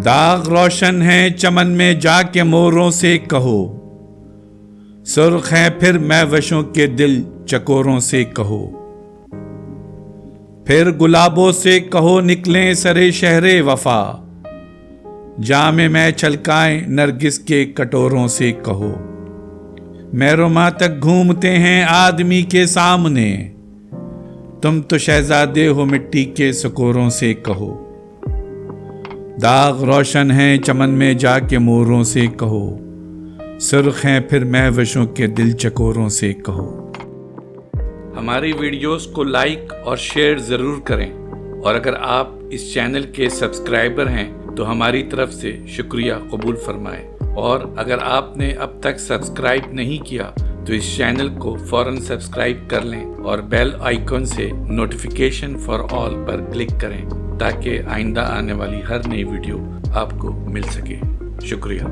داغ روشن ہے چمن میں جا کے موروں سے کہو، سرخ ہیں پھر مہوشوں کے دل چکوروں سے کہو، پھر گلابوں سے کہو نکلیں سرے شہر وفا، جام میں چھلکائیں نرگس کے کٹوروں سے کہو، مہرما تک گھومتے ہیں آدمی کے سامنے، تم تو شہزادے ہو مٹی کے سکوروں سے کہو، داغ روشن ہیں چمن میں جا کے موروں سے کہو، سرخ ہیں پھر مہوشوں کے دل چکوروں سے کہو۔ ہماری ویڈیوز کو لائک اور شیئر ضرور کریں، اور اگر آپ اس چینل کے سبسکرائبر ہیں تو ہماری طرف سے شکریہ قبول فرمائیں، اور اگر آپ نے اب تک سبسکرائب نہیں کیا تو اس چینل کو فوراً سبسکرائب کر لیں اور بیل آئیکن سے notification for all per click کریں تاکہ آئندہ آنے والی ہر نئی ویڈیو آپ کو مل سکے۔ شکریہ۔